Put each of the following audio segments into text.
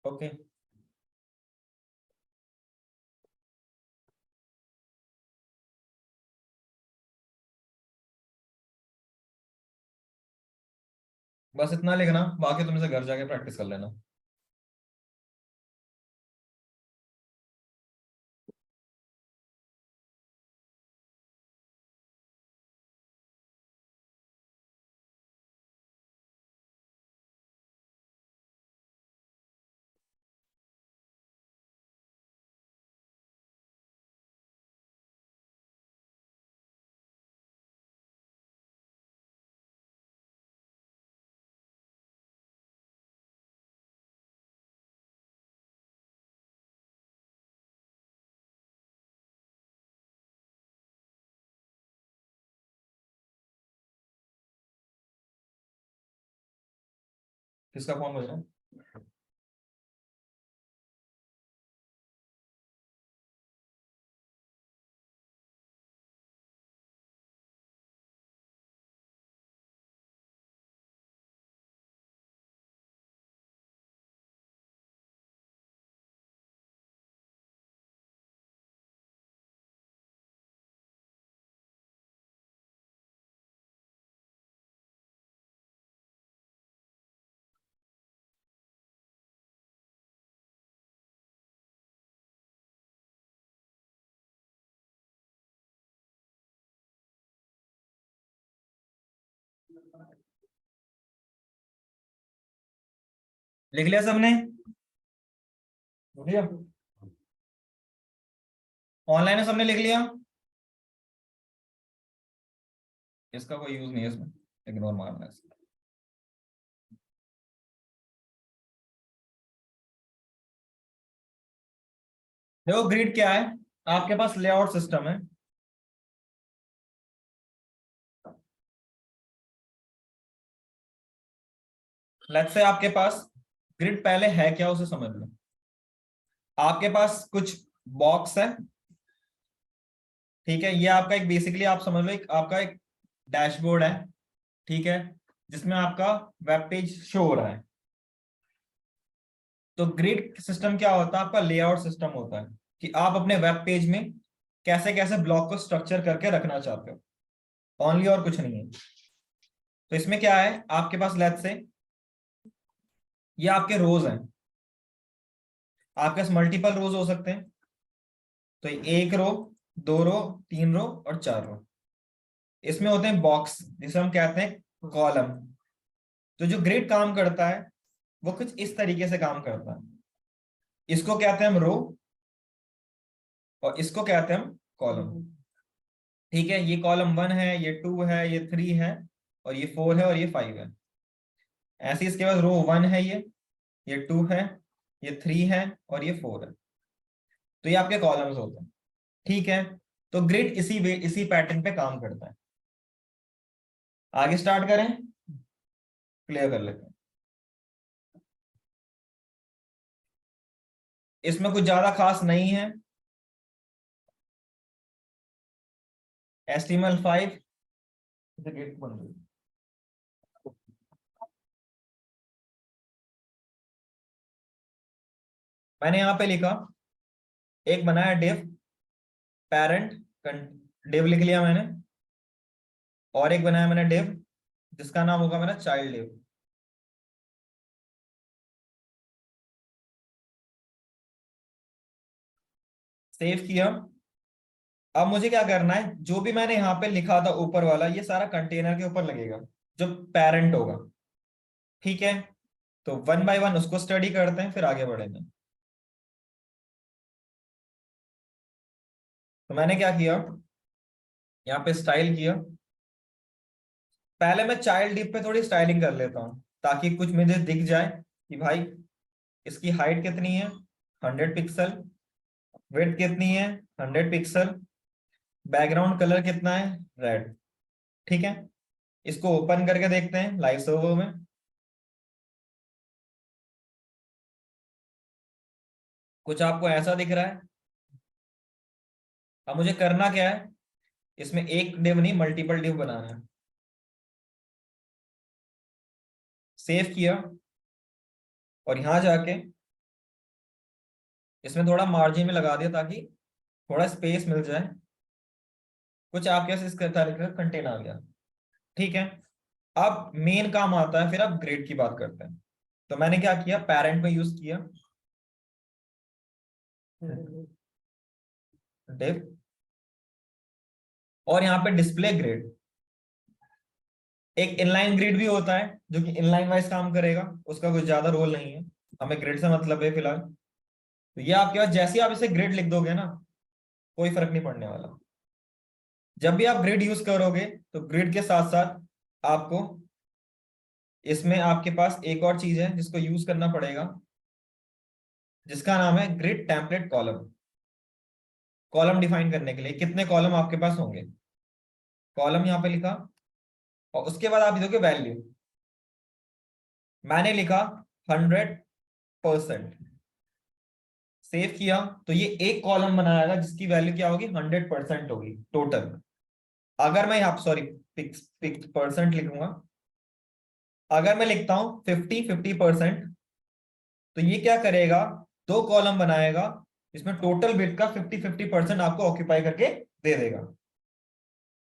Okay. बस इतना लिखना, बाकी तुम इसे घर जाके प्रैक्टिस कर लेना। किसका फोन बज रहा है? लिख लिया सबने? लिख लिया? ऑनलाइन है, सबने लिख लिया? इसका कोई यूज नहीं है इसमें, इग्नोर मारना है इसका। देखो ग्रिड क्या है, आपके पास लेआउट सिस्टम है। लेट्स से आपके पास ग्रिड पहले है क्या उसे समझ लो। आपके पास कुछ बॉक्स है, ठीक है, ये आपका एक बेसिकली आप समझ लो एक आपका एक डैशबोर्ड है, ठीक है, जिसमें आपका वेब पेज शो हो रहा है। तो ग्रिड सिस्टम क्या होता है? आपका लेआउट सिस्टम होता है कि आप अपने वेब पेज में कैसे कैसे ब्लॉक को स्ट्रक्चर करके रखना चाहते हो, ओनली, और कुछ नहीं है। तो इसमें क्या है, आपके पास लेट्स से ये आपके रोज हैं, आपके पास मल्टीपल रोज हो सकते हैं। तो एक रो, दो रो, तीन रो और चार रो। इसमें होते हैं बॉक्स जिसे हम कहते हैं कॉलम। तो जो ग्रिड काम करता है वो कुछ इस तरीके से काम करता है। इसको कहते हैं हम रो और इसको कहते हैं हम कॉलम। ठीक है, ये कॉलम 1 है, ये 2 है, ये 3 है, और ये 4 है, और ये 5 है। ऐसे इसके पास रो 1 है, ये 2 है, ये 3 है, और ये 4 है। तो ये आपके कॉलम्स होते हैं, ठीक है। तो ग्रिड इसी पैटर्न पे काम करता है। आगे स्टार्ट करें, क्लियर कर लेते हैं। इसमें कुछ ज्यादा खास नहीं है। HTML5 गेट बन गई। मैंने यहां पे लिखा, एक बनाया डिव पेरेंट, डिव लिख लिया मैंने, और एक बनाया मैंने डिव जिसका नाम होगा मेरा चाइल्ड डिव। सेव किया। अब मुझे क्या करना है, जो भी मैंने यहाँ पे लिखा था ऊपर वाला, ये सारा कंटेनर के ऊपर लगेगा जो पेरेंट होगा, ठीक है। तो वन बाय वन उसको स्टडी करते हैं, फिर आगे बढ़ेंगे। तो मैंने क्या किया, यहाँ पे स्टाइल किया। पहले मैं चाइल्ड डिव पे थोड़ी स्टाइलिंग कर लेता हूँ ताकि कुछ मुझे दिख जाए कि भाई इसकी हाइट कितनी है, 100 पिक्सल, विड्थ कितनी है, 100 पिक्सल, बैकग्राउंड कलर कितना है, रेड, ठीक है। इसको ओपन करके देखते हैं लाइव सर्वर में। कुछ आपको ऐसा दिख रहा है। अब मुझे करना क्या है, इसमें एक डिव नहीं मल्टीपल डिव बनाना है। सेव किया और यहां जाके इसमें थोड़ा मार्जिन में लगा दिया ताकि थोड़ा स्पेस मिल जाए। कुछ आपके पास इसका तरह कंटेंट आ गया। ठीक है, अब मेन काम आता है, फिर अब ग्रेड की बात करते हैं। तो मैंने क्या किया, पेरेंट में यूज किया div, और यहाँ पे डिस्प्ले ग्रेड। एक इनलाइन ग्रिड भी होता है जो कि इनलाइन वाइज काम करेगा, उसका कुछ ज्यादा रोल नहीं है, हमें ग्रिड से मतलब है फिलहाल। तो ये आपके पास जैसे ही आप इसे ग्रिड लिख दोगे ना, कोई फर्क नहीं पड़ने वाला। जब भी आप ग्रिड यूज करोगे तो ग्रिड के साथ साथ आपको इसमें आपके पास एक और चीज है जिसको यूज करना पड़ेगा, जिसका नाम है grid template column. Column define करने के लिए कितने कॉलम आपके पास होंगे, कॉलम यहाँ पे लिखा, और उसके बाद आप दोगे वैल्यू। मैंने लिखा 100%, सेव किया, तो ये एक कॉलम बनाएगा जिसकी वैल्यू क्या होगी, 100% होगी टोटल। अगर मैं यहाँ सॉरी फिक्स परसेंट लिखूंगा, अगर मैं लिखता हूं 50-50%, तो ये क्या करेगा, दो कॉलम बनाएगा इसमें टोटल बिट का 50-50% आपको ऑक्यूपाई करके दे देगा।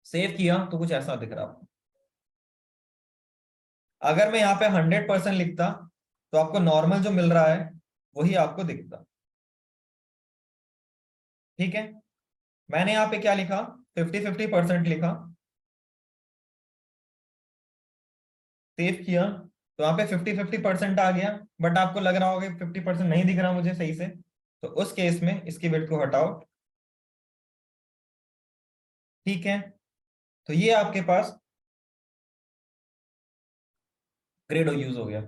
सेव किया तो कुछ ऐसा दिख रहा आपको। अगर मैं यहाँ पे 100% लिखता तो आपको नॉर्मल जो मिल रहा है वही आपको दिखता। ठीक है, मैंने यहाँ पे क्या लिखा, 50-50% लिखा, सेव किया, तो यहाँ पे 50-50% आ गया। बट आपको लग रहा होगा 50% नहीं दिख रहा मुझे सही से, तो उस केस में इसकी बिट को हटाओ। ठीक है, तो ये आपके पास ग्रेड यूज हो गया।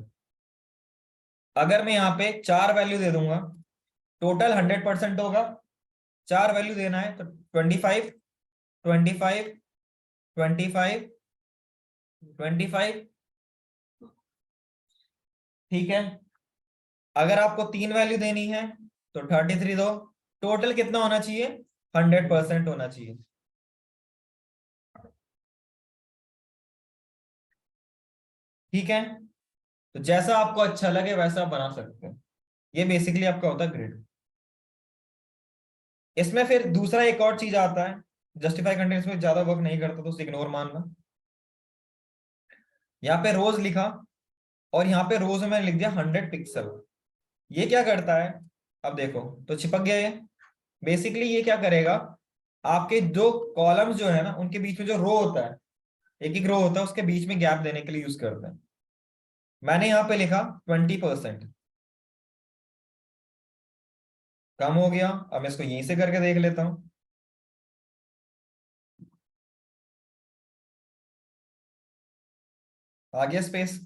अगर मैं यहाँ पे चार वैल्यू दे दूंगा, टोटल 100% होगा, चार वैल्यू देना है तो 25, 25, 25, 25। ठीक है, अगर आपको तीन वैल्यू देनी है तो 33 दो। टोटल कितना होना चाहिए, 100% होना चाहिए। ठीक है, तो जैसा आपको अच्छा लगे वैसा आप बना सकते हैं। ये बेसिकली आपका होता है ग्रिड। इसमें फिर दूसरा एक और चीज आता है, जस्टिफाई कंटेंट्स में ज्यादा वर्क नहीं करता तो उसे इग्नोर मानना। यहाँ पे रोज लिखा, और यहाँ पे रोज में मैंने लिख दिया 100 पिक्सल। ये क्या करता है, अब देखो तो चिपक गया ये। बेसिकली ये क्या करेगा, आपके दो कॉलम्स जो है ना उनके बीच में जो रो होता है, एक एक रो होता है, उसके बीच में गैप देने के लिए यूज करते हैं। मैंने यहाँ पे लिखा 20%, कम हो गया। अब मैं इसको यहीं से करके देख लेता हूँ। आ गया स्पेस,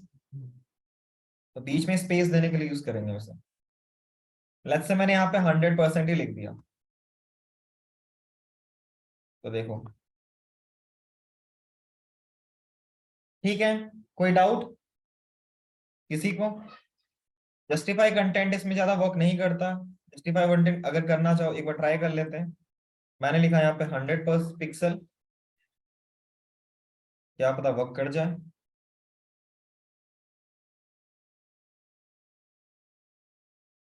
तो बीच में स्पेस देने के लिए यूज करेंगे वैसे। लेट्स से मैंने यहाँ पे 100% ही लिख दिया, तो देखो। ठीक है, कोई डाउट किसी को। जस्टिफाई कंटेंट इसमें ज्यादा वर्क नहीं करता। जस्टिफाई कंटेंट अगर करना चाहो एक बार ट्राई कर लेते हैं। मैंने लिखा यहाँ पे 100 पिक्सल, क्या पता वर्क कर जाए।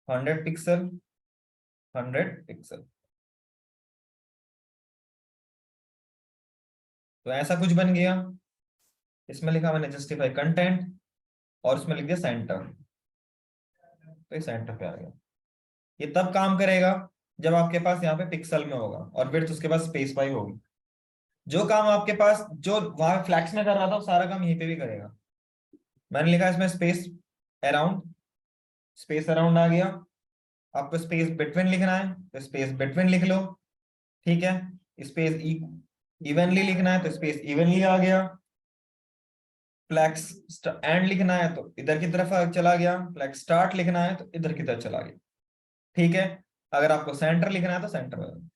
100 पिक्सल, 100 पिक्सल, तो ऐसा कुछ बन गया। इसमें लिखा मैंने जस्टिफाई कंटेंट, और उसमें लिख दिया सेंटर, तो ये सेंटर पे आ गया। ये तब काम करेगा जब आपके पास यहाँ पे पिक्सल में होगा और फिर उसके पास स्पेस पाई होगी। जो काम आपके पास जो वहां फ्लैक्स में कर रहा था वो सारा काम यहीं पे भी करेगा। मैंने लिखा इसमें स्पेस अराउंड, स्पेस अराउंड आ गया। आपको स्पेस बिटवीन लिखना है तो स्पेस बिटवीन लिख लो। ठीक है, स्पेस इवनली लिखना है तो स्पेस इवनली आ गया। फ्लैक्स एंड लिखना है तो इधर की तरफ चला गया, फ्लैक्स स्टार्ट लिखना है तो इधर की तरफ चला गया। ठीक है, अगर आपको सेंटर लिखना है तो सेंटर में।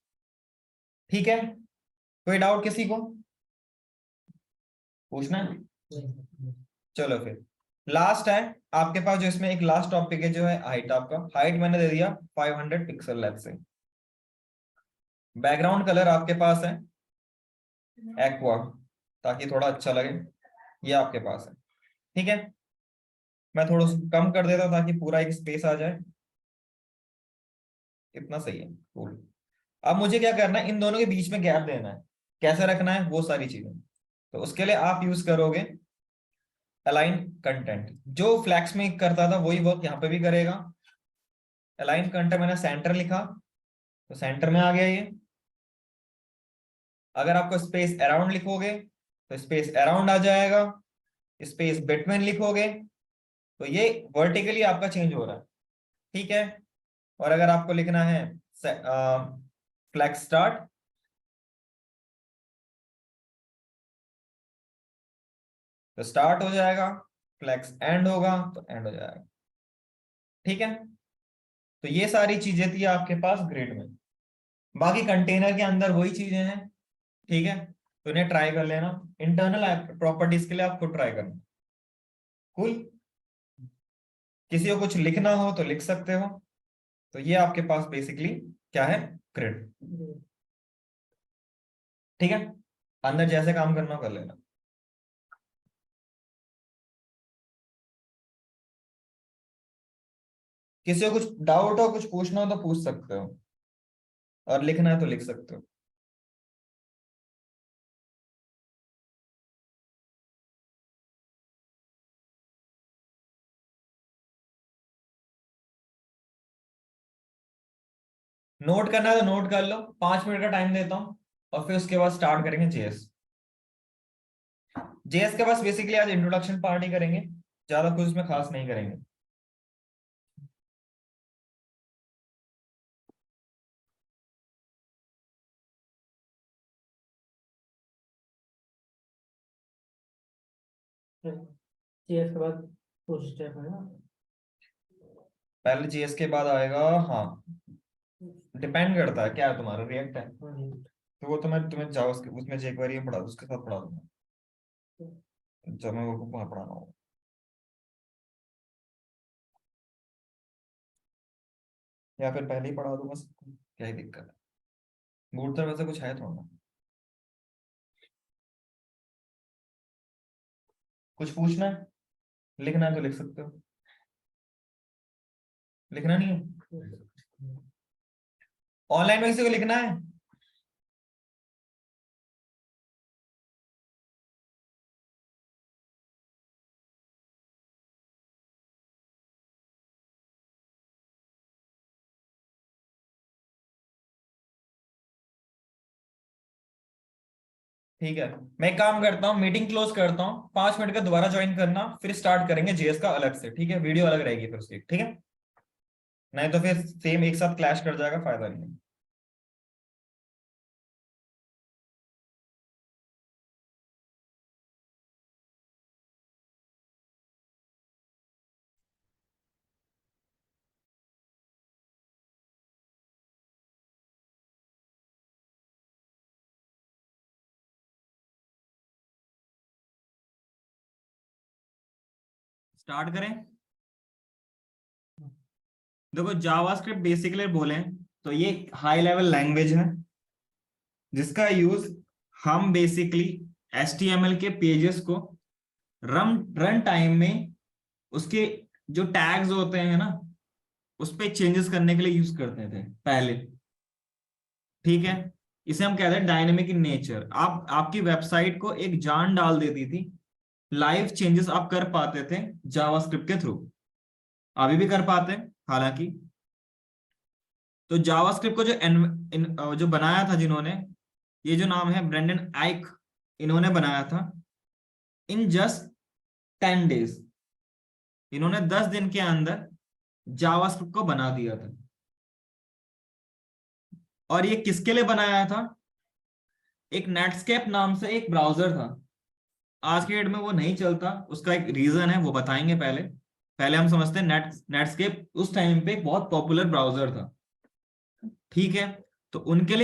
ठीक है, कोई डाउट किसी को पूछना है? चलो फिर लास्ट है आपके पास, जो इसमें एक लास्ट टॉपिक है जो है हाइट। आपका हाइट मैंने दे दिया 500 पिक्सल लेफ्ट से। बैकग्राउंड कलर आपके पास है एक्वा, ताकि थोड़ा अच्छा लगे, ये आपके पास है। ठीक है, मैं थोड़ा कम कर देता हूं ताकि पूरा एक स्पेस आ जाए। इतना सही है, cool। अब मुझे क्या करना है, इन दोनों के बीच में गैप देना है। कैसे रखना है वो सारी चीजें, तो उसके लिए आप यूज करोगे अलाइन कंटेंट। जो फ्लैक्स में करता था वही वर्क यहाँ पे भी करेगा। अलाइन कंटेंट मैंने सेंटर लिखा, तो सेंटर में आ गया ये। अगर आपको स्पेस अराउंड लिखोगे तो स्पेस अराउंड आ जाएगा। स्पेस बिटवीन लिखोगे तो ये वर्टिकली आपका चेंज हो रहा है, ठीक है। और अगर आपको लिखना है फ्लैक्स स्टार्ट, तो स्टार्ट हो जाएगा। फ्लैक्स एंड होगा तो एंड हो जाएगा, ठीक है। तो ये सारी चीजें थी आपके पास ग्रिड में। बाकी कंटेनर के अंदर वही चीजें हैं, ठीक है। तो इन्हें ट्राई कर लेना, इंटरनल प्रॉपर्टीज के लिए आपको ट्राई करना। कूल। किसी को कुछ लिखना हो तो लिख सकते हो। तो ये आपके पास बेसिकली क्या है, ग्रिड, ठीक है। अंदर जैसे काम करना हो कर लेना। किसी को कुछ डाउट हो, कुछ पूछना हो तो पूछ सकते हो, और लिखना है तो लिख सकते हो। नोट करना है तो नोट कर लो, 5 मिनट का टाइम देता हूँ, और फिर उसके बाद स्टार्ट करेंगे जेएस। जेएस के पास बेसिकली आज इंट्रोडक्शन पार्ट ही करेंगे, ज्यादा कुछ इसमें खास नहीं करेंगे। जीएस के बाद कुछ स्टेप है ना। पहले जेएस के बाद आएगा, हाँ, डिपेंड करता है क्या है तुम्हारा रिएक्ट है। तो वो तो मैं तुम्हें जाओ उसमें jQuery में पढ़ा उसके साथ पढ़ा दूंगा जब मैं वो वहां पढ़ाना होगा। या फिर पहले ही पढ़ा दूंगा सबको, क्या ही दिक्कत है। बूट वैसे कुछ है थोड़ा ना। कुछ पूछना है, लिखना है तो लिख सकते हो, लिखना नहीं है। ऑनलाइन में किसी को लिखना है? ठीक है, मैं एक काम करता हूँ, मीटिंग क्लोज करता हूँ, 5 मिनट का दोबारा ज्वाइन करना, फिर स्टार्ट करेंगे जेएस का अलग से, ठीक है। वीडियो अलग रहेगी फिर उसकी, ठीक है। नहीं तो फिर सेम एक साथ क्लैश कर जाएगा, फायदा नहीं है। स्टार्ट करें। देखो जावास्क्रिप्ट बेसिकली बोले तो ये हाई लेवल लैंग्वेज है, जिसका यूज हम बेसिकली HTML के पेजेस को रन टाइम में उसके जो टैग्स होते हैं ना उस पे चेंजेस करने के लिए यूज करते थे पहले, ठीक है। इसे हम कहते हैं डायनेमिक इन नेचर। आप आपकी वेबसाइट को एक जान डाल देती थी, लाइव चेंजेस आप कर पाते थे जावास्क्रिप्ट के थ्रू। अभी भी कर पाते हैं हालांकि। तो जावास्क्रिप्ट को जो बनाया था जिन्होंने, ये जो नाम है ब्रेंडन आइक, इन्होंने बनाया था इन जस्ट 10 days। इन्होंने 10 दिन के अंदर जावास्क्रिप्ट को बना दिया था। और ये किसके लिए बनाया था? एक नेटस्केप नाम से एक ब्राउजर था, आज के डेट में वो नहीं चलता, उसका एक रीजन है वो बताएंगे। पहले पहले हम समझते हैं नेटस्केप उस टाइम पे एक बहुत पॉपुलर ब्राउजर था, ठीक है। तो उनके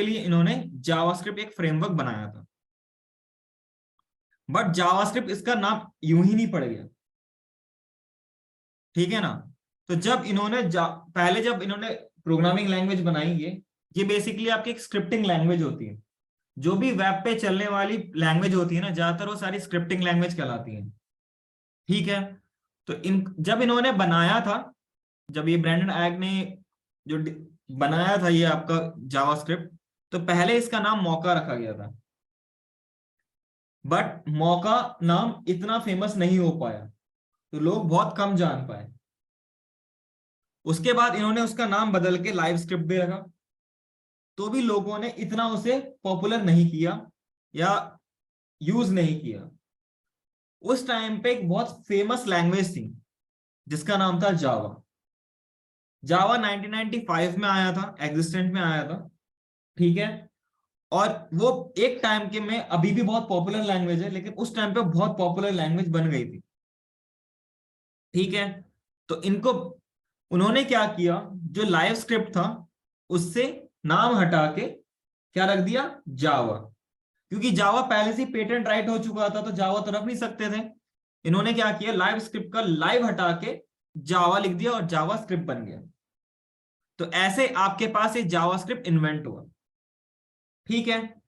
लिए इन्होंने जावास्क्रिप्ट एक फ्रेमवर्क बनाया था। बट जावास्क्रिप्ट इसका नाम यूं ही नहीं पड़ गया, ठीक है ना। तो जब इन्होंने पहले जब इन्होंने प्रोग्रामिंग लैंग्वेज बनाई, ये बेसिकली आपकी एक स्क्रिप्टिंग लैंग्वेज होती है। जो भी वेब पे चलने वाली लैंग्वेज होती है ना, ज्यादातर वो सारी स्क्रिप्टिंग लैंग्वेज कहलाती है, ठीक है। तो जब इन्होंने बनाया था, जब ये ब्रेंडन आयग ने जो बनाया था ये आपका जावास्क्रिप्ट, तो पहले इसका नाम मौका रखा गया था, बट मौका नाम इतना फेमस नहीं हो पाया, तो लोग बहुत कम जान पाए। उसके बाद इन्होंने उसका नाम बदल के लाइव स्क्रिप्ट भी रखा, तो भी लोगों ने इतना उसे पॉपुलर नहीं किया या यूज नहीं किया। उस टाइम पे एक बहुत फेमस लैंग्वेज थी जिसका नाम था जावा। जावा 1995 में आया था, एग्जिस्टेंट में आया था, ठीक है। और वो एक टाइम के में अभी भी बहुत पॉपुलर लैंग्वेज है, लेकिन उस टाइम पे बहुत पॉपुलर लैंग्वेज बन गई थी, ठीक है। तो इनको उन्होंने क्या किया, जो लाइव स्क्रिप्ट था उससे नाम हटा के क्या रख दिया, जावा। क्योंकि जावा पहले से पेटेंट राइट हो चुका था, तो जावा तो रख नहीं सकते थे। इन्होंने क्या किया, लाइव स्क्रिप्ट का लाइव हटा के जावा लिख दिया और जावा स्क्रिप्ट बन गया। तो ऐसे आपके पास ये जावास्क्रिप्ट इन्वेंट हुआ, ठीक है।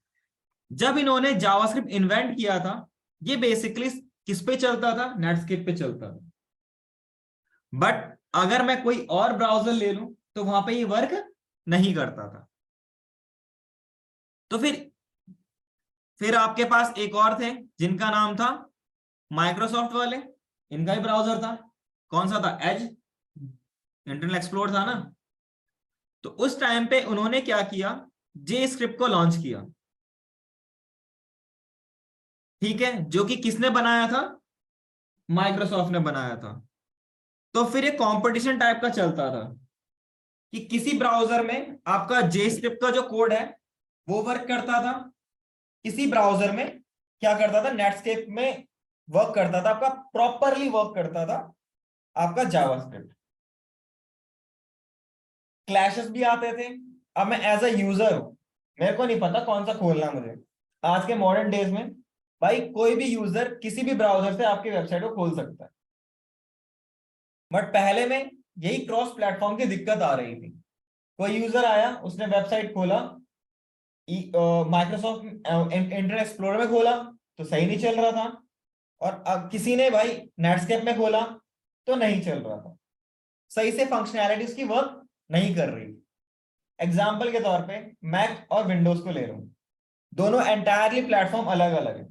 जब इन्होंने जावास्क्रिप्ट इन्वेंट किया था, ये बेसिकली किस पे चलता था, नेटस्केप पे चलता था। बट अगर मैं कोई और ब्राउजर ले लूं तो वहां पे ये वर्क नहीं करता था। तो फिर आपके पास एक और थे जिनका नाम था माइक्रोसॉफ्ट वाले, इनका ही ब्राउजर था। कौन सा था, एज, इंटरनेट एक्सप्लोरर था ना। तो उस टाइम पे उन्होंने क्या किया, जे स्क्रिप्ट को लॉन्च किया, ठीक है, जो कि किसने बनाया था, माइक्रोसॉफ्ट ने बनाया था। तो फिर एक कंपटीशन टाइप का चलता था कि किसी ब्राउजर में आपका जे स्क्रिप्ट का जो कोड है वो वर्क करता था, किसी ब्राउजर में क्या करता था, नेटस्केप में वर्क करता था, आपका प्रॉपरली वर्क करता था आपका जावास्क्रिप्ट। क्लैशेस भी आते थे। अब मैं एज अ यूजर हूं, मेरे को नहीं पता कौन सा खोलना है मुझे। आज के मॉडर्न डेज में भाई कोई भी यूजर किसी भी ब्राउजर से आपकी वेबसाइट को खोल सकता है, बट पहले में यही क्रॉस प्लेटफॉर्म की दिक्कत आ रही थी। कोई यूजर आया, उसने वेबसाइट खोला, माइक्रोसॉफ्ट इंटरनेट एक्सप्लोरर में खोला तो सही नहीं चल रहा था, और अब किसी ने भाई नेटस्केप में खोला तो नहीं चल रहा था, सही से फंक्शनैलिटीज की वर्क नहीं कर रही। एग्जाम्पल के तौर पे मैक और विंडोज को ले रहा हूं, दोनों एंटायरली प्लेटफॉर्म अलग अलग है,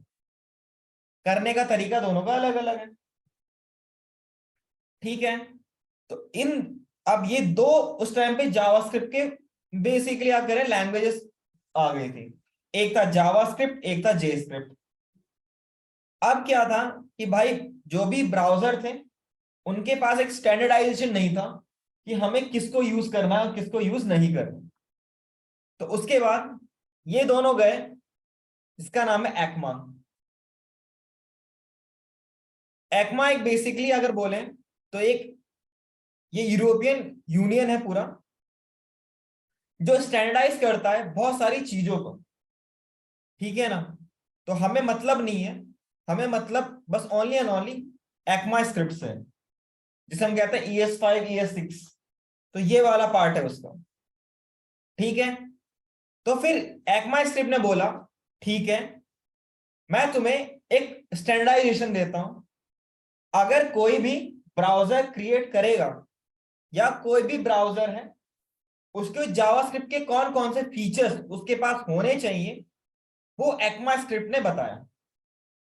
करने का तरीका दोनों का अलग अलग है, ठीक है। तो अब ये दो उस टाइम पे जावास्क्रिप्ट के बेसिकली आप करें लैंग्वेजेस आ गई थी, एक था जावास्क्रिप्ट, एक था जे स्क्रिप्ट। अब क्या था कि भाई जो भी ब्राउजर थे उनके पास एक स्टैंडर्डाइजेशन नहीं था कि हमें किसको यूज करना है और किसको यूज नहीं करना। तो उसके बाद ये दोनों गए, इसका नाम है एक्मा। एक्मा एक बेसिकली अगर बोले तो एक ये यूरोपियन यूनियन है पूरा, जो स्टैंडर्डाइज करता है बहुत सारी चीजों को, ठीक है ना। तो हमें मतलब नहीं है, हमें मतलब बस only and only ECMA script से, जिसे हम कहते हैं ES5 ES6, तो ये वाला पार्ट है उसका, ठीक है। तो फिर एक्मा स्क्रिप्ट ने बोला ठीक है, मैं तुम्हें एक स्टैंडर्डाइजेशन देता हूं, अगर कोई भी ब्राउजर क्रिएट करेगा या कोई भी ब्राउजर है, उसके जावास्क्रिप्ट के कौन कौन से फीचर्स उसके पास होने चाहिए, वो एक्मा स्क्रिप्ट ने बताया।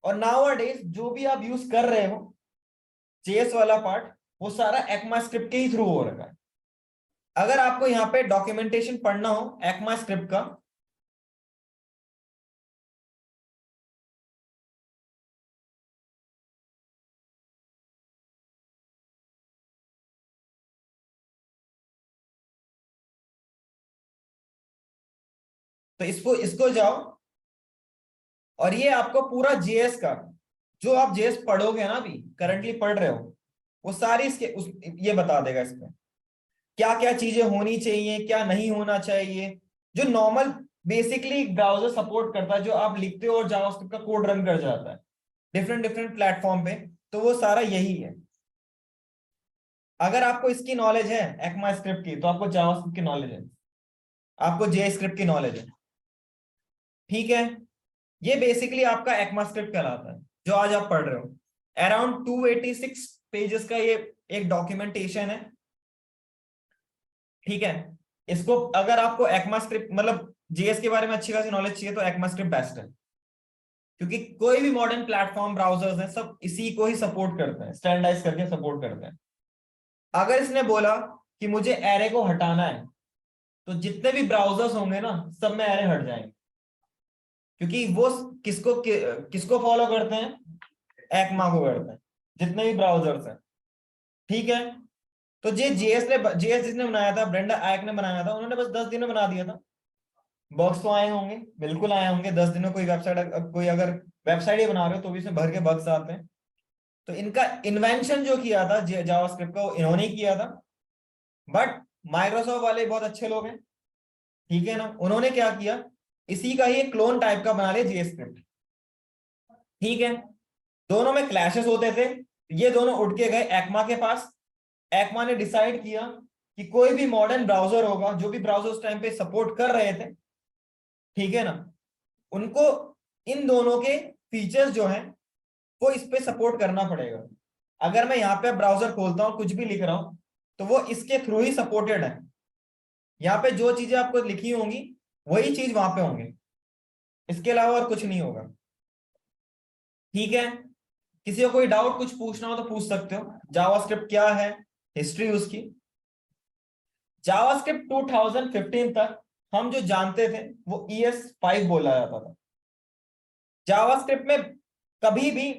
और नाउअडेज जो भी आप यूज कर रहे हो जेएस वाला पार्ट, वो सारा एक्मा स्क्रिप्ट के ही थ्रू हो रखा है। अगर आपको यहाँ पे डॉक्यूमेंटेशन पढ़ना हो एक्मा स्क्रिप्ट का, तो इसको इसको जाओ, और ये आपको पूरा जेएस का जो आप जेएस पढ़ोगे ना, अभी करंटली पढ़ रहे हो, वो सारी ये बता देगा इसमें क्या क्या चीजें होनी चाहिए, क्या नहीं होना चाहिए, जो नॉर्मल बेसिकली ब्राउजर सपोर्ट करता है, जो आप लिखते हो और जावास्क्रिप्ट का कोड रन कर जाता है डिफरेंट डिफरेंट प्लेटफॉर्म पे, तो वो सारा यही है। अगर आपको इसकी नॉलेज है एक्मा स्क्रिप्ट की, तो आपको जावास्क्रिप्ट की नॉलेज है, आपको जे स्क्रिप्ट की नॉलेज है, ठीक है। ये बेसिकली आपका एक्मा स्क्रिप्ट कहलाता है जो आज आप पढ़ रहे हो। अराउंड 286 पेजेस का ये एक डॉक्यूमेंटेशन है, ठीक है, इसको अगर आपको ECMAScript मतलब जेएस के बारे में अच्छी खासी नॉलेज चाहिए तो ECMAScript बेस्ट है, क्योंकि कोई भी मॉडर्न प्लेटफॉर्म ब्राउजर्स हैं सब इसी को ही सपोर्ट करते हैं, स्टैंडर्डाइज करके सपोर्ट करते हैं। अगर इसने बोला कि मुझे एरे को हटाना है तो जितने भी ब्राउजर्स होंगे ना सब में एरे हट जाएंगे, क्योंकि वो किसको फॉलो करते हैं, एक्मा को करते हैं, जितने भी ब्राउजर्स हैं। ठीक है, तो जेएस जिसने बनाया था, ब्रेंडा आयक ने बनाया था, उन्होंने बस 10 दिन में बना दिया था। बग्स तो आए होंगे, बिल्कुल आए होंगे, 10 दिन में कोई वेबसाइट, कोई अगर वेबसाइट ही बना रहे हो तो भी इसमें भर के बग्स आते हैं। तो इनका इन्वेंशन जो किया था जावास्क्रिप्ट का वो इन्होंने ही किया था, बट माइक्रोसॉफ्ट वाले बहुत अच्छे लोग हैं, ठीक है ना, उन्होंने क्या किया, इसी का ही एक क्लोन टाइप का बना लिया जेएसक्रिप्ट। ठीक है, दोनों में क्लैशेस होते थे, ये दोनों उठ के गए एक्मा के पास। एक्मा ने डिसाइड किया कि कोई भी मॉडर्न ब्राउजर होगा, जो भी ब्राउजर उस टाइम पे सपोर्ट कर रहे थे, ठीक है ना, उनको इन दोनों के फीचर्स जो हैं वो इस पे सपोर्ट करना पड़ेगा। अगर मैं यहाँ पे ब्राउजर खोलता हूँ कुछ भी लिख रहा हूं तो वो इसके थ्रू ही सपोर्टेड है। यहाँ पे जो चीजें आपको लिखी होंगी वही चीज वहां पे होंगे, इसके अलावा और कुछ नहीं होगा। ठीक है, किसी को कोई डाउट कुछ पूछना हो तो पूछ सकते हो। जावास्क्रिप्ट क्या है, हिस्ट्री उसकी। जावास्क्रिप्ट 2015 तक हम जो जानते थे वो ES5 बोला जाता था। जावास्क्रिप्ट में कभी भी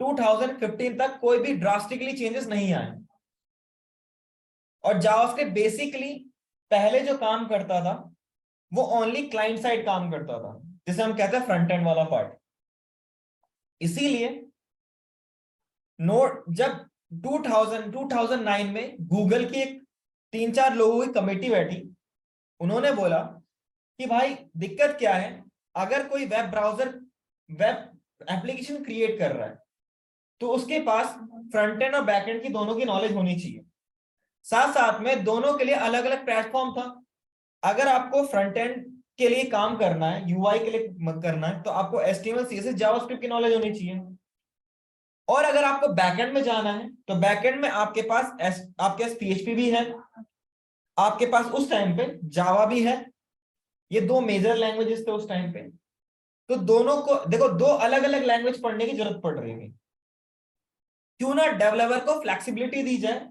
2015 तक कोई भी ड्रास्टिकली चेंजेस नहीं आए, और जावास्क्रिप्ट बेसिकली पहले जो काम करता था वो ओनली क्लाइंट साइड काम करता था, जिसे हम कहते हैं फ्रंट एंड वाला पार्ट। इसीलिए नोट जब 2009 में गूगल की एक 3-4 लोगों की कमेटी बैठी, उन्होंने बोला कि भाई दिक्कत क्या है, अगर कोई web browser web application create कर रहा है तो उसके पास फ्रंट एंड और बैक एंड की दोनों की नॉलेज होनी चाहिए। साथ साथ में दोनों के लिए अलग अलग प्लेटफॉर्म था। अगर आपको फ्रंट एंड के लिए काम करना है, यूआई के लिए करना है, तो आपको HTML CSS जावास्क्रिप्ट की नॉलेज होनी चाहिए। और अगर आपको बैकएंड में जाना है तो बैकएंड में आपके पास PHP भी है, आपके पास उस टाइम पे जावा भी है। ये दो मेजर लैंग्वेजेस थे उस टाइम पे। तो दोनों को देखो, दो अलग अलग लैंग्वेज पढ़ने की जरूरत पड़ रही थी, क्यों ना डेवलपर को फ्लेक्सिबिलिटी दी जाए,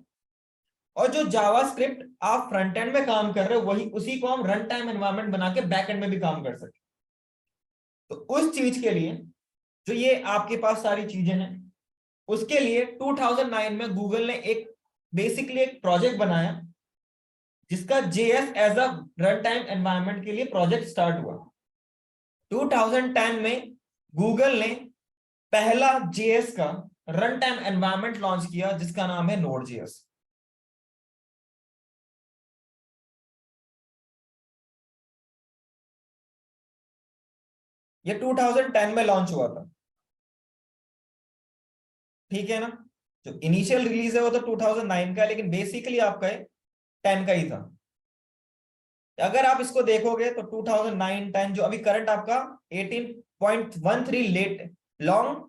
और जो जावास्क्रिप्ट आप फ्रंट एंड में काम कर रहे हो वही उसी को हम रन टाइम एनवायरनमेंट बना के बैक एंड में भी काम कर सके। तो उस चीज के लिए जो ये आपके पास सारी चीजें हैं, उसके लिए 2009 में गूगल ने एक बेसिकली एक प्रोजेक्ट बनाया जिसका JS as a run time environment के लिए प्रोजेक्ट स्टार्ट हुआ। 2010 में गूगल ने पहला JS का रन टाइम एनवायरनमेंट लॉन्च किया जिसका नाम है Node.js। ये 2010 में लॉन्च हुआ था, ठीक है ना। जो इनिशियल रिलीज है वो तो 2009 का है, लेकिन बेसिकली आपका 10 का ही था। अगर आप इसको देखोगे तो 2009-10 जो अभी करंट आपका 18.13 लेट लॉन्ग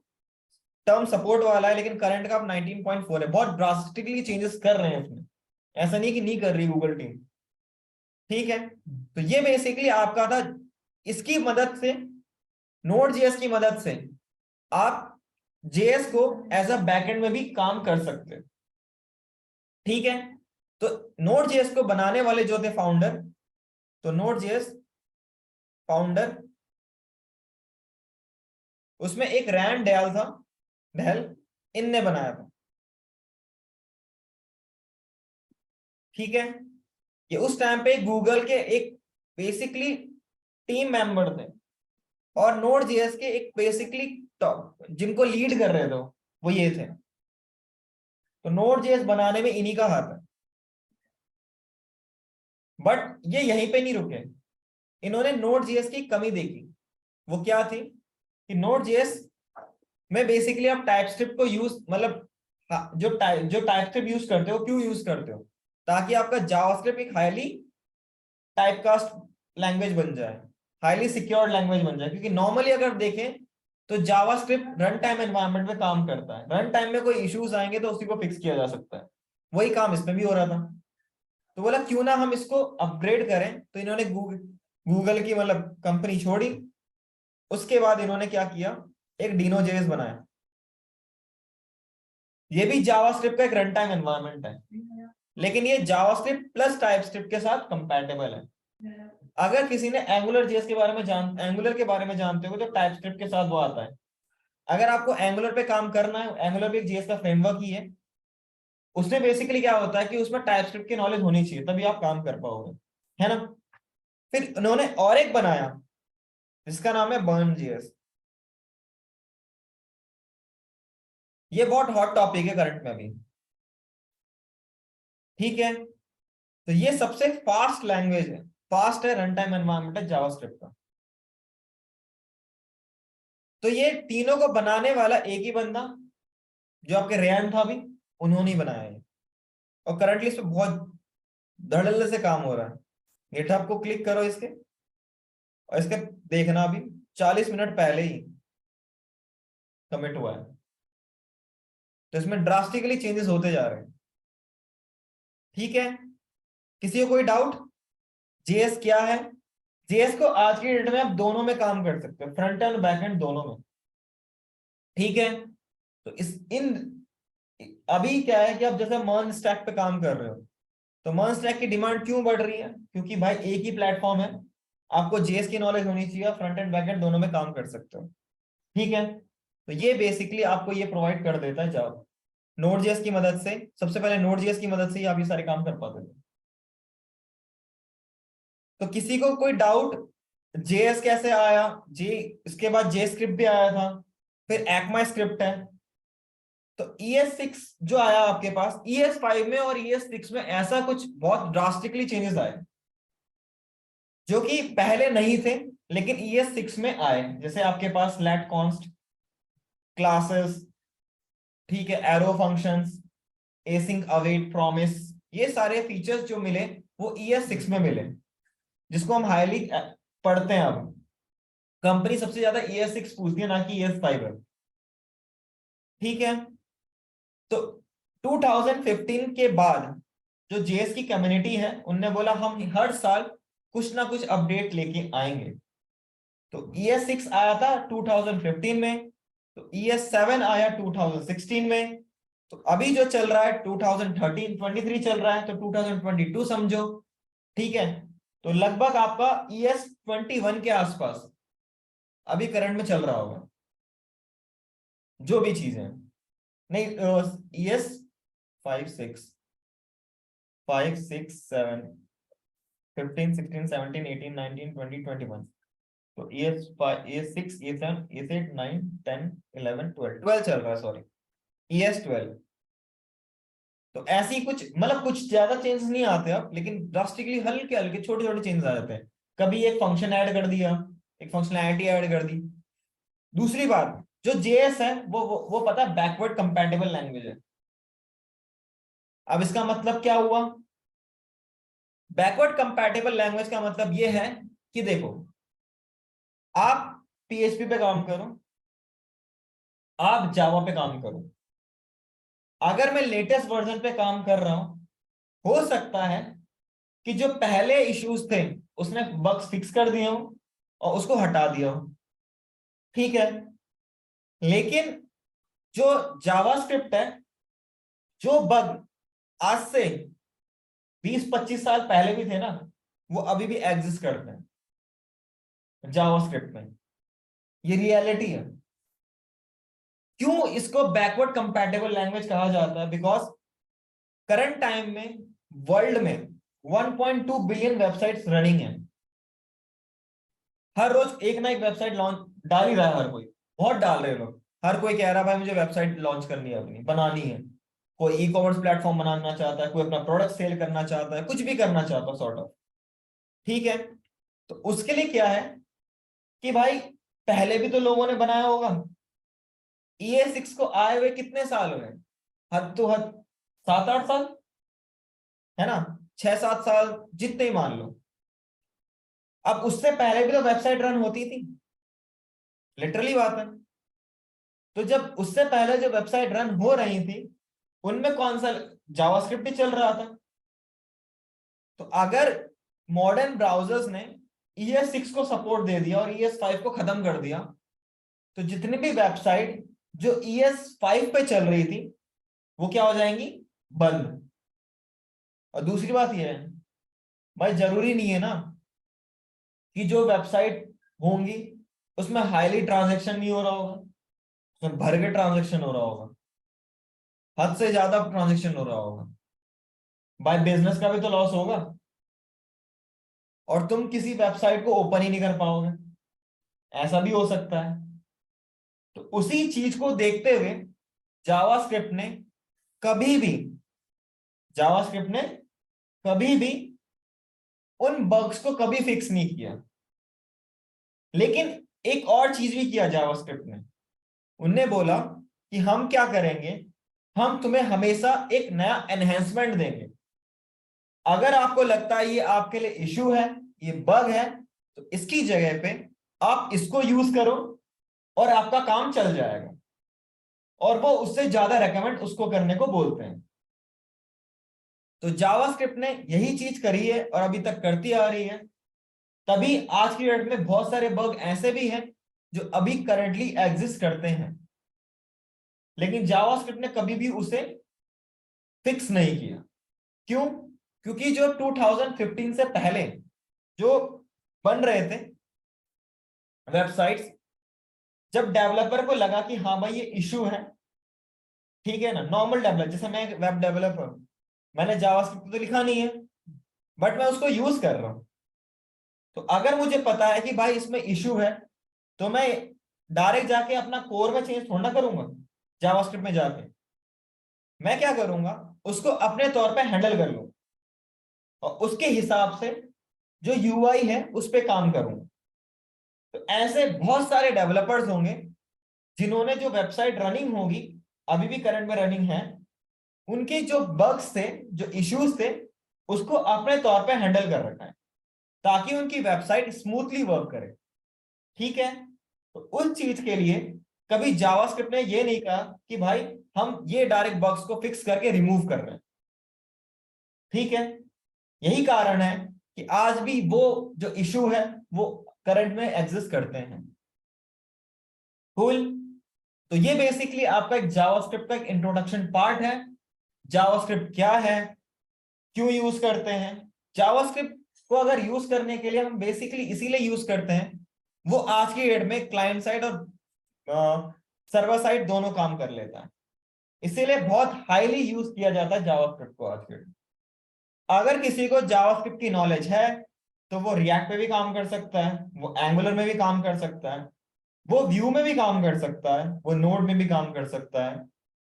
टर्म सपोर्ट वाला है, लेकिन करंट का आप 19.4 है। बहुत ड्रास्टिकली चेंजेस कर रहे हैं उसमें, ऐसा नहीं कि नहीं कर रही गूगल टीम, ठीक है। तो ये बेसिकली आपका था। इसकी मदद से, Node.js की मदद से आप JS को एज अ बैकएंड में भी काम कर सकते हैं, ठीक है। तो Node.js को बनाने वाले जो थे फाउंडर, तो Node.js फाउंडर उसमें एक रैन डेल था, डेल इनने बनाया था, ठीक है। ये उस टाइम पे गूगल के एक बेसिकली टीम मेंबर थे, और Node.js के एक बेसिकली जिनको लीड कर रहे थे वो ये थे। तो Node.js बनाने में इन्हीं का हाथ है। बट ये यहीं पे नहीं रुके, इन्होंने Node.js की कमी देखी। वो क्या थी कि Node.js में बेसिकली आप टाइपस्क्रिप्ट को यूज मतलब जो टाइपस्क्रिप्ट यूज करते हो, क्यों यूज करते हो, ताकि आपका जावास्क्रिप्ट एक हाईली टाइपकास्ट लैंग्वेज बन जाए, हाईली सिक्योर्ड लैंग्वेज बन जाए। क्योंकि नॉर्मली अगर देखें तो जावास्क्रिप्ट रन टाइम एनवायरनमेंट में काम करता है, रन टाइम में कोई इश्यूज आएंगे तो उसी को फिक्स किया जा सकता है। वही काम इसमें भी हो रहा था। तो बोला क्यों ना हम इसको अपग्रेड करें, तो इन्होंने गूगल की मतलब कंपनी छोड़ी। उसके बाद इन्होंने क्या किया, एक डीनो.जेएस बनाया। ये भी जावास्क्रिप्ट का एक रन टाइम एनवायरनमेंट है, लेकिन ये जावास्क्रिप्ट प्लस टाइपस्क्रिप्ट के साथ कंपैटिबल है। अगर किसी ने एंगुलर के बारे में जानते हो तो टाइपस्क्रिप्ट के साथ वो आता है। अगर आपको एंगुलर पे काम करना है, एंगुलर भी एक जेएस का फ्रेमवर्क ही है, उसमें बेसिकली क्या होता है कि उसमें टाइपस्क्रिप्ट की नॉलेज होनी चाहिए, तभी आप काम कर पाओगे, है ना। फिर उन्होंने और एक बनाया जिसका नाम है बर्न.जेएस। ये बहुत हॉट टॉपिक है करंट में भी, ठीक है। तो ये सबसे फास्ट लैंग्वेज है, फास्ट है, रन टाइम एनवायरनमेंट है जावास्क्रिप्ट का। तो ये तीनों को बनाने वाला एक ही बंदा, जो आपके रेयान था भी, उन्होंने ही बनाया है। और करंटली इस पे बहुत धड़ल्ले से काम हो रहा है। गिटहब को क्लिक करो इसके, और इसके देखना भी 40 मिनट पहले ही कमिट हुआ है। तो इसमें ड्रास्टिकली चेंजेस होते जा रहे हैं, ठीक है। किसी को कोई डाउट, जेएस क्या है? जेएस को आज की डेट में आप दोनों में काम कर सकते हो, फ्रंट एंड बैक एंड दोनों में, ठीक है। तो इस इन अभी क्या है कि आप जैसे मर्न स्टैक पे काम कर रहे हो, तो मर्न स्टैक की डिमांड क्यों बढ़ रही है? क्योंकि भाई एक ही प्लेटफॉर्म है, आपको जेएस की नॉलेज होनी चाहिए, फ्रंट एंड बैक एंड दोनों में काम कर सकते हो, ठीक है। तो ये बेसिकली आपको ये प्रोवाइड कर देता है जावा। नोड.जेएस की मदद से, सबसे पहले नोड.जेएस की मदद से ही आप ये सारे काम कर पाते थे। तो किसी को कोई डाउट, जेएस कैसे आया? जे इसके बाद जे स्क्रिप्ट भी आया था, फिर एक्मा स्क्रिप्ट है। तो ES6 जो आया आपके पास, ES5 में और ES6 में ऐसा कुछ बहुत ड्रास्टिकली चेंजेस आए जो कि पहले नहीं थे, लेकिन ES6 में आए। जैसे आपके पास लेट कॉन्स्ट, क्लासेस, ठीक है, arrow functions, async await promise, ये सारे फीचर्स जो मिले वो ES6 में मिले, जिसको हम हाईली पढ़ते हैं। अब कंपनी सबसे ज्यादा ES6 पूछती है, ना कि ES5 है, ठीक है। तो 2015 के बाद जो जेएस की कम्युनिटी है, उनने बोला हम हर साल कुछ ना कुछ अपडेट लेके आएंगे। तो ES6 आया था 2015 में, तो ES7 आया 2016 में। तो अभी जो चल रहा है 2023 चल रहा है, तो 2022 समझो, ठीक है। तो लगभग आपका ES21 के आसपास अभी करंट में चल रहा होगा, जो भी चीजें। नहीं, ES 5, 6, 7, 15, 16, 17, 18, 19, 20, 21। तो ES6, ES7, ES8, 9, 10, 11, 12 चल रहा है, सॉरी, ES12। तो ऐसी कुछ मतलब कुछ ज्यादा चेंजेस नहीं आते अब, लेकिन ड्रास्टिकली हल्के हल्के छोटे छोटे चेंजेस आ जाते हैं। कभी एक फंक्शन ऐड कर दिया, एक फंक्शनैलिटी ऐड कर दी। दूसरी बात, जो जेएस है वो पता है बैकवर्ड कंपैटिबल लैंग्वेज है। अब इसका मतलब क्या हुआ? बैकवर्ड कंपैटिबल लैंग्वेज का मतलब ये है कि देखो, आप PHP पे काम करो, आप जावा पे काम करो, अगर मैं लेटेस्ट वर्जन पे काम कर रहा हूं, हो सकता है कि जो पहले इश्यूज थे उसने बग्स फिक्स कर दिए हो और उसको हटा दिया हो, ठीक है। लेकिन जो जावास्क्रिप्ट है, जो बग आज से 20-25 साल पहले भी थे ना, वो अभी भी एग्जिस्ट करते हैं जावास्क्रिप्ट में। ये रियलिटी है। क्यों इसको बैकवर्ड कंपैटिबल लैंग्वेज कहा जाता है? बिकॉज करंट टाइम में वर्ल्ड में 1.2 बिलियन वेबसाइट्स रनिंग है। हर रोज एक ना एक वेबसाइट लॉन्च डाल ही रहा है, हर कोई, बहुत डाल रहे हैं लोग। हर कोई कह रहा है भाई मुझे वेबसाइट लॉन्च करनी है, अपनी बनानी है। कोई ई कॉमर्स प्लेटफॉर्म बनाना चाहता है, कोई अपना प्रोडक्ट सेल करना चाहता है, कुछ भी करना चाहता है सॉर्ट ऑफ, ठीक है। तो उसके लिए क्या है कि भाई पहले भी तो लोगों ने बनाया होगा। ES6 को आए हुए कितने साल हुए? हद तो हद 7-8 साल, है ना, 6-7 साल जितने ही मान लो। अब उससे पहले भी तो वेबसाइट रन होती थी, लिटरली बात है। तो जब उससे पहले जो वेबसाइट रन हो रही थी, उनमें कौन सा जावास्क्रिप्ट ही चल रहा था। तो अगर मॉडर्न ब्राउजर्स ने ES6 को सपोर्ट दे दिया और ES5 को खत्म कर दिया, तो जितनी भी वेबसाइट जो ES5 पे चल रही थी वो क्या हो जाएंगी, बंद। और दूसरी बात यह है भाई, जरूरी नहीं है ना कि जो वेबसाइट होंगी उसमें हाईली ट्रांजैक्शन नहीं हो रहा होगा, उसमें भर के ट्रांजैक्शन हो रहा होगा, हद से ज्यादा ट्रांजैक्शन हो रहा होगा। भाई बिजनेस का भी तो लॉस होगा, और तुम किसी वेबसाइट को ओपन ही नहीं कर पाओगे, ऐसा भी हो सकता है। तो उसी चीज को देखते हुए जावास्क्रिप्ट ने कभी भी जावास्क्रिप्ट ने कभी भी उन बग्स को कभी फिक्स नहीं किया। लेकिन एक और चीज भी किया जावास्क्रिप्ट ने, उनने बोला कि हम क्या करेंगे, हम तुम्हें हमेशा एक नया एनहेंसमेंट देंगे। अगर आपको लगता है ये आपके लिए इश्यू है, ये बग है, तो इसकी जगह पे आप इसको यूज करो और आपका काम चल जाएगा। और वो उससे ज्यादा रेकमेंड उसको करने को बोलते हैं। तो जावास्क्रिप्ट ने यही चीज करी है और अभी तक करती आ रही है। तभी आज की डेट में बहुत सारे बग ऐसे भी हैं जो अभी करंटली एग्जिस्ट करते हैं, लेकिन जावास्क्रिप्ट ने कभी भी उसे फिक्स नहीं किया। क्यों? क्योंकि जो 2015 से पहले जो बन रहे थे वेबसाइट्स, जब डेवलपर को लगा कि हाँ भाई ये इश्यू है, ठीक है ना, नॉर्मल डेवलपर, जैसे मैं एक वेब डेवलपर हूं, मैंने जावास्क्रिप्ट तो लिखा नहीं है बट मैं उसको यूज कर रहा हूं। तो अगर मुझे पता है कि भाई इसमें इश्यू है, तो मैं डायरेक्ट जाके अपना कोर में चेंज थोड़ा ना करूंगा। जावास्क्रिप्ट में जाके मैं क्या करूंगा, उसको अपने तौर पे हैंडल कर लूंगा और उसके हिसाब से जो UI है उस पे काम करूंगा। तो ऐसे बहुत सारे डेवलपर्स होंगे जिन्होंने जो वेबसाइट रनिंग होगी, अभी भी करंट में रनिंग है, उनके जो बग्स थे, जो इश्यूज थे, उसको अपने तौर पे हैंडल कर रखा है ताकि उनकी वेबसाइट स्मूथली वर्क करे। ठीक है, तो उस चीज के लिए कभी जावास्क्रिप्ट ने ये नहीं कहा कि भाई हम ये डायरेक्ट बग्स को फिक्स करके रिमूव कर रहे हैं। ठीक है, यही कारण है कि आज भी वो जो इशू है वो करंट में एग्जिस्ट करते हैं। कूल। तो ये बेसिकली आपका एक जावास्क्रिप्ट का एक इंट्रोडक्शन पार्ट है। जावास्क्रिप्ट क्या है, क्यों यूज करते हैं। जावास्क्रिप्ट को अगर यूज करने के लिए हम बेसिकली इसीलिए यूज करते हैं, वो आज की डेट में क्लाइंट साइड और सर्वर साइड दोनों काम कर लेता है, इसीलिए बहुत हाईली यूज किया जाता है जावास्क्रिप्ट को आज के डेट। अगर किसी को जावास्क्रिप्ट की नॉलेज है तो वो रिएक्ट पे भी काम कर सकता है, वो एंगुलर में भी काम कर सकता है, वो व्यू में भी काम कर सकता है, वो नोड में भी काम कर सकता है।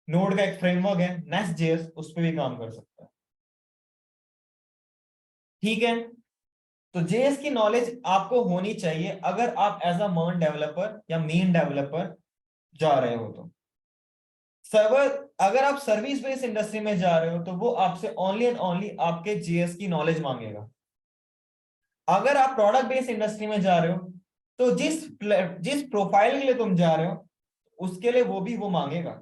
नोड का एक फ्रेमवर्क है नेस्ट.js, उस पर भी काम कर सकता है। ठीक है, तो जेएस की नॉलेज आपको होनी चाहिए अगर आप एज अ मर्न डेवलपर या मेन डेवलपर जा रहे हो। तो सर्वर, अगर आप सर्विस बेस्ड इंडस्ट्री में जा रहे हो तो वो आपसे ओनली एंड ओनली आपके जेएस की नॉलेज मांगेगा। अगर आप प्रोडक्ट बेस्ड इंडस्ट्री में जा रहे हो तो जिस प्रोफाइल के लिए तुम जा रहे हो उसके लिए वो भी वो मांगेगा।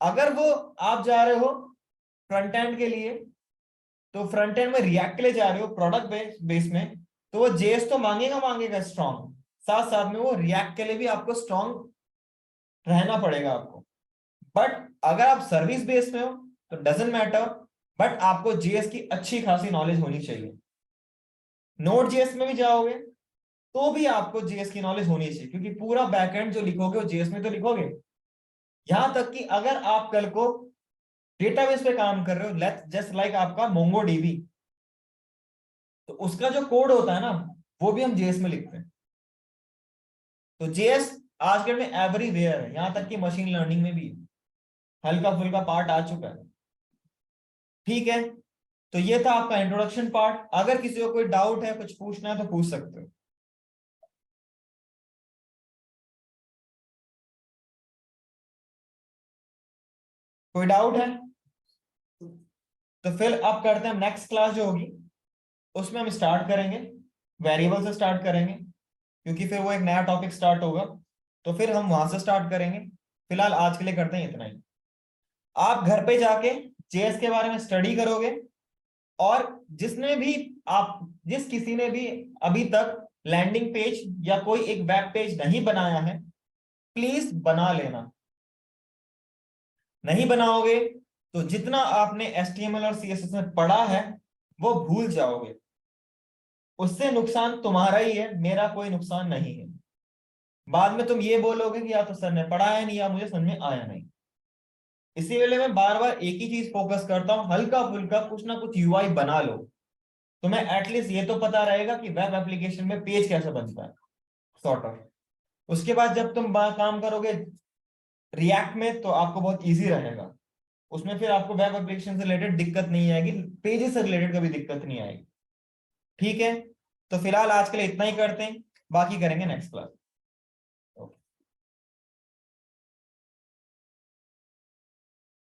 अगर वो आप जा रहे हो फ्रंट एंड के लिए, तो फ्रंट एंड में रिएक्ट के लिए जा रहे हो प्रोडक्ट बेस में, तो वो जेएस तो मांगेगा मांगेगा स्ट्रॉन्ग, साथ साथ में वो रिएक्ट के लिए भी आपको स्ट्रॉन्ग रहना पड़ेगा आपको। बट अगर आप सर्विस बेस में हो तो डजेंट मैटर, बट आपको जेएस की अच्छी खासी नॉलेज होनी चाहिए। नोड जेएस में भी जाओगे तो भी आपको जेएस की नॉलेज होनी चाहिए, क्योंकि पूरा बैकएंड जो लिखोगे वो जेएस में तो लिखोगे। यहां तक कि अगर आप कल को डेटाबेस पे काम कर रहे हो, लेट्स जस्ट लाइक आपका मोंगोडीबी, तो उसका जो कोड होता है ना वो भी हम जेएस में लिखते हैं। तो जेएस आज के में एवरीवेयर है, यहां तक कि मशीन लर्निंग में भी हल्का फुल्का पार्ट आ चुका है। ठीक है, तो ये था आपका इंट्रोडक्शन पार्ट। अगर किसी को कोई डाउट है, कुछ पूछना है तो पूछ सकते हो। कोई डाउट है तो फिर अब करते हैं नेक्स्ट क्लास जो होगी उसमें हम स्टार्ट करेंगे, वेरिएबल से स्टार्ट करेंगे, क्योंकि फिर वो एक नया टॉपिक स्टार्ट होगा, तो फिर हम वहां से स्टार्ट करेंगे। फिलहाल आज के लिए करते हैं इतना ही। आप घर पे जाके जेएस के बारे में स्टडी करोगे और जिस किसी ने भी अभी तक लैंडिंग पेज या कोई एक वेब पेज नहीं बनाया है, प्लीज बना लेना। नहीं बनाओगे तो जितना आपने HTML और CSS में पढ़ा है वो भूल जाओगे। उससे नुकसान तुम्हारा ही है, मेरा कोई नुकसान नहीं है। बाद में तुम ये बोलोगे कि या तो सर ने पढ़ाया नहीं या मुझे समझ में आया नहीं। इसीलिए मैं बार बार एक ही चीज फोकस करता हूँ, हल्का फुल्का कुछ ना कुछ UI बना लो, तुम्हें एटलीस्ट ये तो पता रहेगा कि वेब एप्लीकेशन में पेज कैसे बनता है, सॉर्ट ऑफ। उसके बाद जब तुम काम करोगे रिएक्ट में तो आपको बहुत इजी रहेगा, उसमें फिर आपको वेब एप्लीकेशन से रिलेटेड दिक्कत नहीं आएगी, पेजेस से रिलेटेड कभी दिक्कत नहीं आएगी। ठीक है, तो फिलहाल आज के लिए इतना ही करते हैं, बाकी करेंगे नेक्स्ट क्लास।